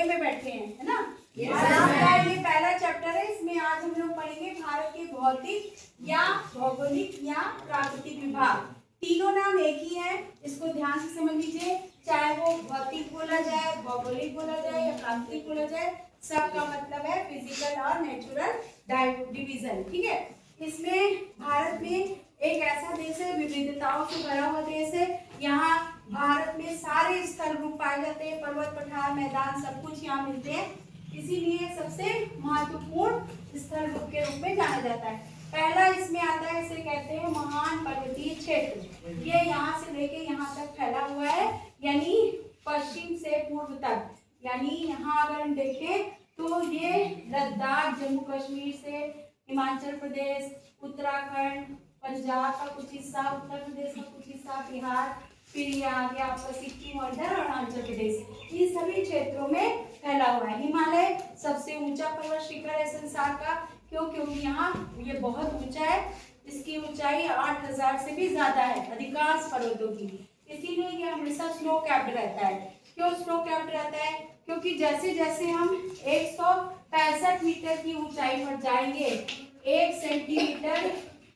ए में बैठे हैं, है ना। आपका ये पहला चैप्टर है। इसमें आज हम लोग पढ़ेंगे भारत के भौतिक या भौगोलिक या प्राकृतिक विभाग। तीनों नाम एक ही है, इसको ध्यान से समझ लीजिए। चाहे वो भौतिक बोला जाए, भौगोलिक बोला जाए या प्राकृतिक बोला जाए, सबका मतलब है फिजिकल और नेचुरल डिवीजन। ठीक है। इसमें भारत में एक ऐसा देश है, विविधताओं से भरा हुआ देश है। यहाँ भारत में सारे स्थल रूप पाए जाते हैं, पर्वत, पठार, मैदान सब कुछ यहाँ मिलते हैं। इसीलिए सबसे महत्वपूर्ण स्थल रूप के रूप में जाना जाता है। पहला इसमें आता है, इसे कहते हैं महान पर्वतीय क्षेत्र। ये यहाँ से लेके यहाँ तक फैला हुआ है, यानी पश्चिम से पूर्व तक। यानी यहाँ अगर हम देखें तो ये लद्दाख, जम्मू कश्मीर से हिमाचल प्रदेश, उत्तराखंड, पंजाब का कुछ हिस्सा, उत्तर प्रदेश का कुछ हिस्सा, बिहार, फिर ये आ गया आपका सिक्किम और इधर अरुणाचल प्रदेश, ये सभी क्षेत्रों में फैला हुआ है। हिमालय सबसे ऊंचा पर्वत शिखर है संसार का। क्यों? क्योंकि यहाँ ये बहुत ऊंचा है, इसकी ऊंचाई 8000 से भी ज्यादा है अधिकांश पर्वतों की। इसीलिए ये हमेशा स्नो कैप्ड रहता है। क्यों स्नो कैप्ड रहता है? क्योंकि जैसे जैसे हम 165 मीटर की ऊंचाई पर जाएंगे, 1 सेंटीमीटर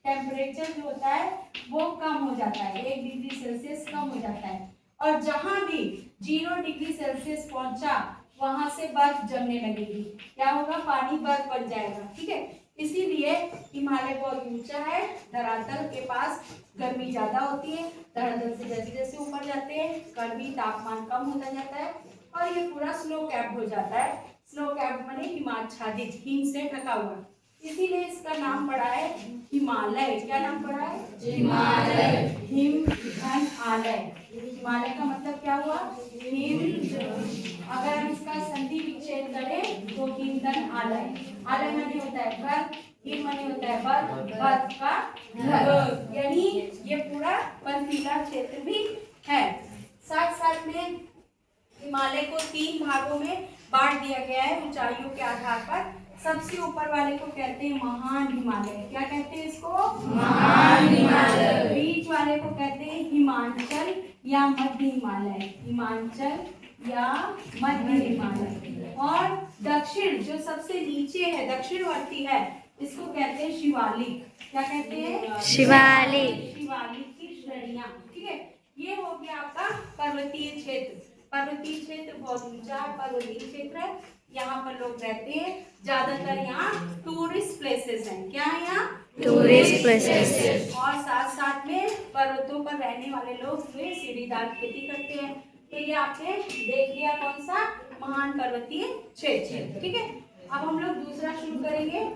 टेम्परेचर जो होता है वो कम हो जाता है, 1 डिग्री सेल्सियस कम हो जाता है। और जहां भी 0 डिग्री सेल्सियस पहुंचा वहां से बर्फ जमने लगेगी। क्या होगा? पानी बर्फ बन जाएगा। ठीक है। इसीलिए हिमालय बहुत ऊंचा है, धरातल के पास गर्मी ज्यादा होती है। धरातल से जैसे जैसे ऊपर जाते हैं गर्मी तापमान कम होता जाता है और ये पूरा स्नो कैप हो जाता है। स्नो कैप माने हिमाच्छादित, हिम से ढका हुआ। इसीलिए इसका नाम पड़ा है हिमालय। क्या नाम पड़ा है? हिमालय। हिम घन आलय। हिमालय का मतलब क्या हुआ? हिम। अगर हम इसका संधि विच्छेद करें तो हिमधन आलय। आलय माने होता है बर्फ, हिम माने होता है बर्फ, बर्फ का घर, यानी ये पूरा बर्फीला क्षेत्र भी है। साथ साथ में हिमालय को 3 भागों में बांट दिया गया है ऊंचाइयों के आधार पर। सबसे ऊपर वाले को कहते हैं महान हिमालय। क्या कहते हैं इसको? महान हिमालय। बीच वाले को कहते हैं हिमाचल या मध्य हिमालय। हिमाचल या मध्य हिमालय। और दक्षिण जो सबसे नीचे है, दक्षिणवर्ती है, इसको कहते हैं शिवालिक। क्या कहते हैं? शिवालिक। शिवालिक की श्रेणियां। ठीक है। ये हो गया आपका पर्वतीय क्षेत्र। पर्वतीय क्षेत्र बहुत ऊंचा पर्वतीय क्षेत्र है, यहाँ पर लोग रहते हैं। ज्यादातर यहाँ टूरिस्ट प्लेसेस हैं। क्या है यहाँ? Tourist places. और साथ साथ में पर्वतों पर रहने वाले लोग वे सीढ़ीदार खेती करते हैं। तो ये आपने देख लिया कौन सा? महान पर्वतीय क्षेत्र। ठीक है। अब हम लोग दूसरा शुरू करेंगे,